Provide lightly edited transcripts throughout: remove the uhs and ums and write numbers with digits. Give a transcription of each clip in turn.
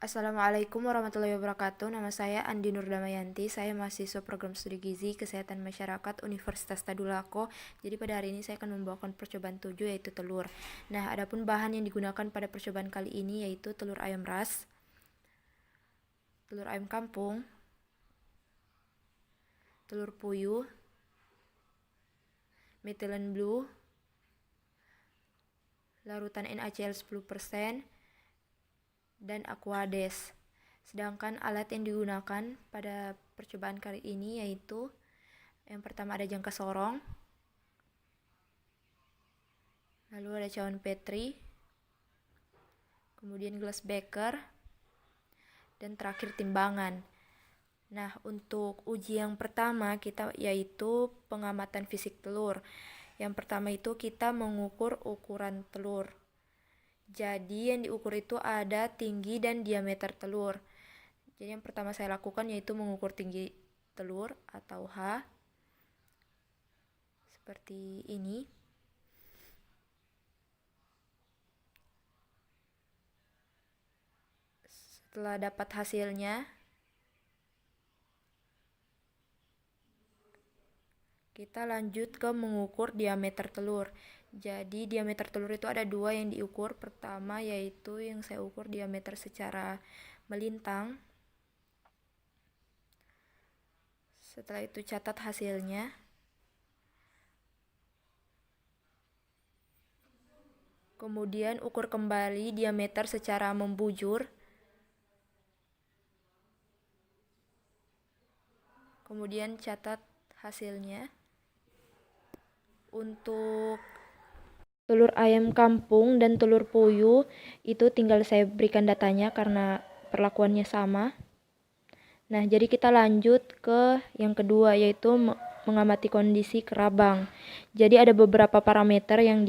Assalamualaikum warahmatullahi wabarakatuh. Nama saya Andi Nur Damayanti. Saya mahasiswa program studi gizi kesehatan masyarakat Universitas Tadulako. Jadi pada hari ini saya akan membawakan percobaan 7 yaitu telur. Nah, adapun bahan yang digunakan pada percobaan kali ini yaitu telur ayam ras, telur ayam kampung, telur puyuh, methylene blue, larutan NaCl 10%, dan Aquades. Sedangkan alat yang digunakan pada percobaan kali ini yaitu yang pertama ada jangka sorong, lalu ada cawan Petri, kemudian gelas beker, dan terakhir timbangan. Nah, untuk uji yang pertama kita yaitu pengamatan fisik telur. Yang pertama itu kita mengukur ukuran telur. Jadi yang diukur itu ada tinggi dan diameter telur. Jadi yang pertama saya lakukan yaitu mengukur tinggi telur atau H. Seperti ini. Setelah dapat hasilnya, kita lanjut ke mengukur diameter telur. Jadi diameter telur itu ada dua yang diukur. Pertama yaitu yang saya ukur diameter secara melintang. Setelah itu catat hasilnya. Kemudian ukur kembali diameter secara membujur. Kemudian catat hasilnya. Untuk telur ayam kampung dan telur puyuh itu tinggal saya berikan datanya karena perlakuannya sama. Nah, jadi kita lanjut ke yang kedua yaitu mengamati kondisi kerabang. Jadi ada beberapa parameter yang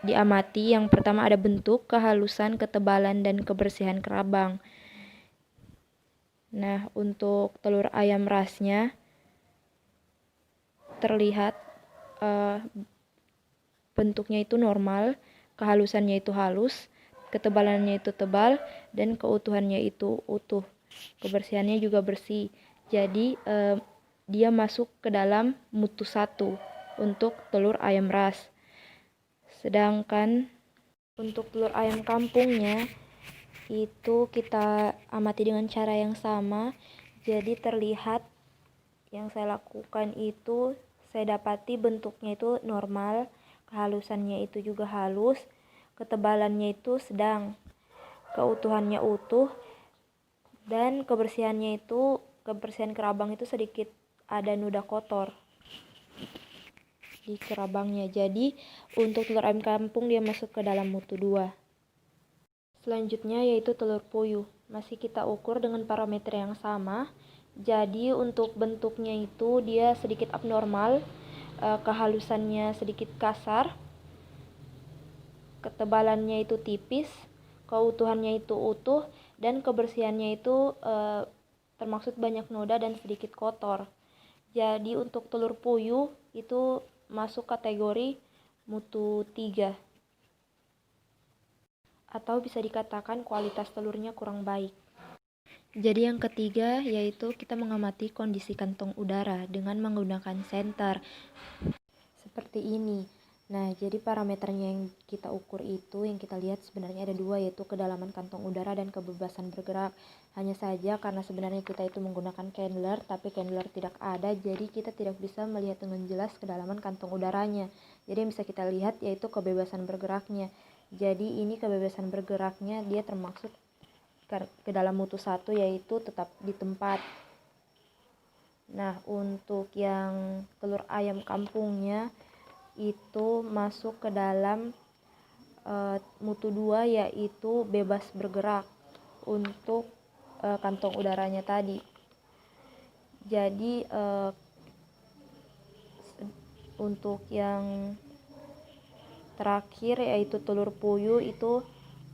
diamati. Yang pertama ada bentuk, kehalusan, ketebalan, dan kebersihan kerabang. Nah, untuk telur ayam rasnya terlihat bentuknya itu normal, kehalusannya itu halus, ketebalannya itu tebal, dan keutuhannya itu utuh. Kebersihannya juga bersih. Jadi dia masuk ke dalam mutu 1 untuk telur ayam ras. Sedangkan untuk telur ayam kampungnya itu kita amati dengan cara yang sama. Jadi terlihat yang saya lakukan itu saya dapati bentuknya itu normal, kehalusannya itu juga halus, ketebalannya itu sedang, keutuhannya utuh, dan kebersihan kerabang itu sedikit ada noda kotor di kerabangnya. Jadi untuk telur ayam kampung dia masuk ke dalam mutu 2. Selanjutnya yaitu telur puyuh. Masih kita ukur dengan parameter yang sama. Jadi untuk bentuknya itu dia sedikit abnormal, kehalusannya sedikit kasar, ketebalannya itu tipis, keutuhannya itu utuh, dan kebersihannya itu termaksud banyak noda dan sedikit kotor. Jadi untuk telur puyuh itu masuk kategori mutu 3. Atau bisa dikatakan kualitas telurnya kurang baik. Jadi yang ketiga yaitu kita mengamati kondisi kantong udara dengan menggunakan senter. Seperti ini. Nah, jadi parameternya yang kita ukur itu, yang kita lihat sebenarnya ada dua, yaitu kedalaman kantong udara dan kebebasan bergerak. Hanya saja karena sebenarnya kita itu menggunakan candler, tapi candler tidak ada, jadi kita tidak bisa melihat dengan jelas kedalaman kantong udaranya. Jadi yang bisa kita lihat yaitu kebebasan bergeraknya. Jadi ini kebebasan bergeraknya dia termaksud ke dalam mutu 1 yaitu tetap di tempat. Nah, untuk yang telur ayam kampungnya itu masuk ke dalam mutu 2 yaitu bebas bergerak untuk kantong udaranya tadi. Jadi untuk yang terakhir yaitu telur puyuh itu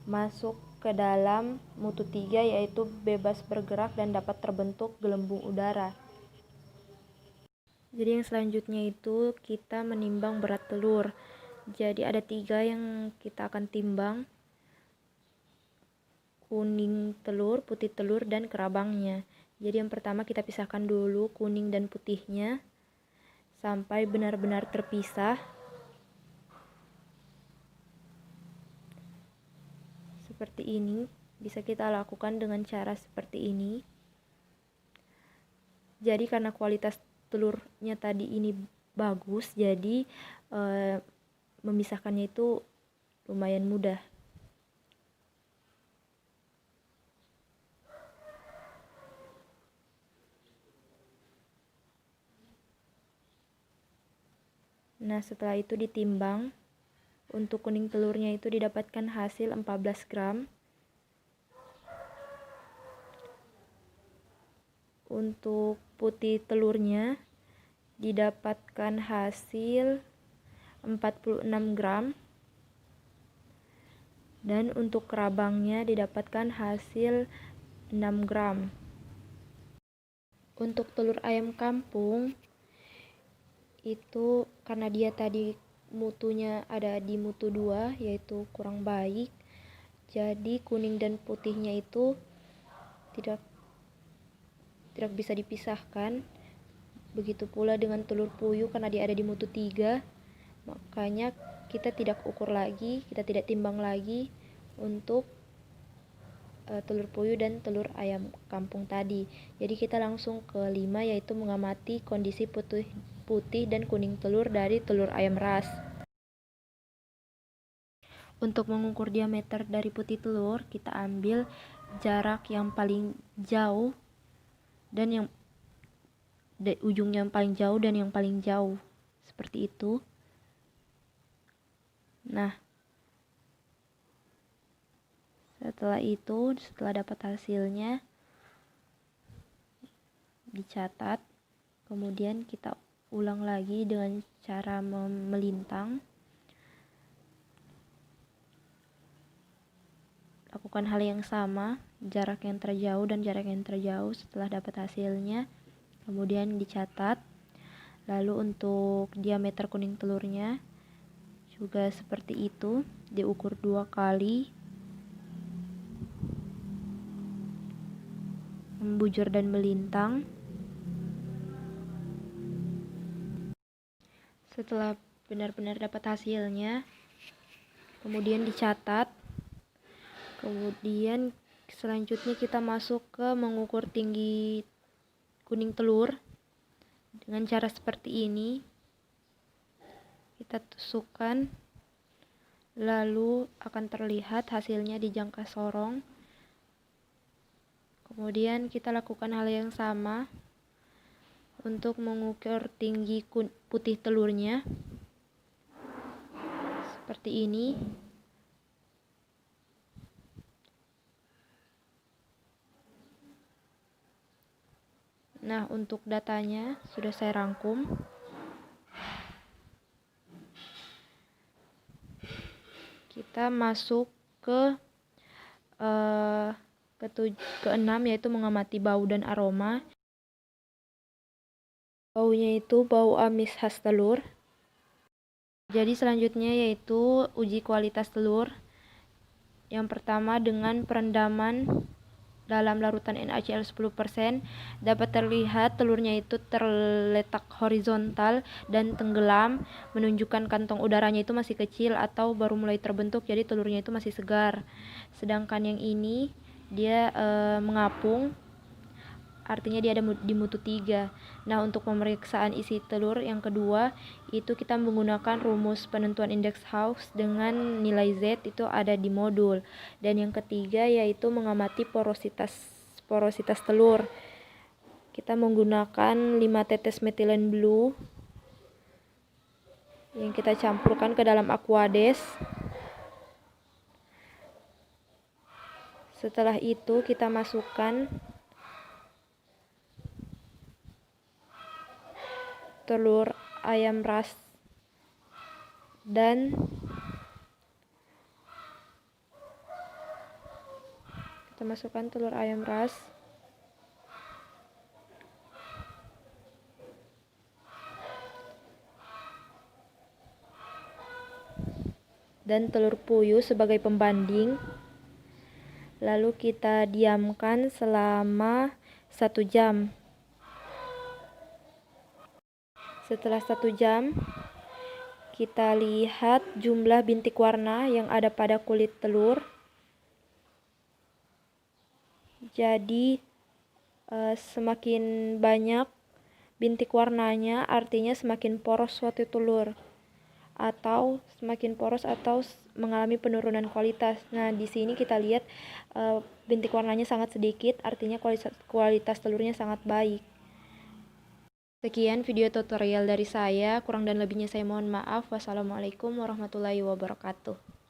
masuk ke dalam mutu 3 yaitu bebas bergerak dan dapat terbentuk gelembung udara. Jadi yang selanjutnya itu kita menimbang berat telur. Jadi ada 3 yang kita akan timbang. kuning telur, putih telur, dan kerabangnya. Jadi yang pertama kita pisahkan dulu kuning dan putihnya sampai benar-benar terpisah. Seperti ini, bisa kita lakukan dengan cara seperti ini. Jadi karena kualitas telurnya tadi ini bagus, jadi memisahkannya itu lumayan mudah. Nah, setelah itu ditimbang. Untuk kuning telurnya itu didapatkan hasil 14 gram. Untuk putih telurnya didapatkan hasil 46 gram. Dan untuk kerabangnya didapatkan hasil 6 gram. Untuk telur ayam kampung itu karena dia tadi mutunya ada di mutu 2, yaitu kurang baik, jadi kuning dan putihnya itu tidak bisa dipisahkan. Begitu pula dengan telur puyuh, karena dia ada di mutu 3, makanya kita tidak ukur lagi, kita tidak timbang lagi untuk telur puyuh dan telur ayam kampung tadi. Jadi kita langsung ke 5, yaitu mengamati kondisi putih dan kuning telur dari telur ayam ras. Untuk mengukur diameter dari putih telur, kita ambil jarak yang paling jauh dan ujung yang paling jauh dan yang paling jauh. Seperti itu. Nah, setelah dapat hasilnya dicatat, kemudian kita ulang lagi dengan cara melintang. Lakukan hal yang sama, jarak yang terjauh dan jarak yang terjauh setelah dapat hasilnya, kemudian dicatat. Lalu untuk diameter kuning telurnya juga seperti itu, diukur 2 kali, membujur dan melintang. Setelah benar-benar dapat hasilnya, kemudian dicatat. Kemudian selanjutnya kita masuk ke mengukur tinggi kuning telur dengan cara seperti ini. Kita tusukkan, lalu akan terlihat hasilnya di jangka sorong. Kemudian kita lakukan hal yang sama untuk mengukur tinggi putih telurnya seperti ini. Nah, untuk datanya sudah saya rangkum. Kita masuk ke keenam, yaitu mengamati bau dan aroma. Baunya itu bau amis khas telur. Jadi selanjutnya yaitu uji kualitas telur. Yang pertama dengan perendaman dalam larutan NaCl 10%, dapat terlihat telurnya itu terletak horizontal dan tenggelam, menunjukkan kantong udaranya itu masih kecil atau baru mulai terbentuk, jadi telurnya itu masih segar. Sedangkan yang ini dia mengapung, artinya dia ada di mutu 3. Nah, untuk pemeriksaan isi telur yang kedua itu kita menggunakan rumus penentuan indeks Hawks dengan nilai Z itu ada di modul. Dan yang ketiga yaitu mengamati porositas telur. Kita menggunakan 5 tetes metilen blue yang kita campurkan ke dalam Aquades. Setelah itu kita masukkan telur ayam ras dan telur puyuh sebagai pembanding. lalu kita diamkan selama 1 jam. Setelah 1 jam, kita lihat jumlah bintik warna yang ada pada kulit telur. Jadi semakin banyak bintik warnanya artinya semakin poros suatu telur, atau semakin poros atau mengalami penurunan kualitas. Nah, di sini kita lihat bintik warnanya sangat sedikit, artinya kualitas telurnya sangat baik. Sekian video tutorial dari saya, kurang dan lebihnya saya mohon maaf. Wassalamualaikum warahmatullahi wabarakatuh.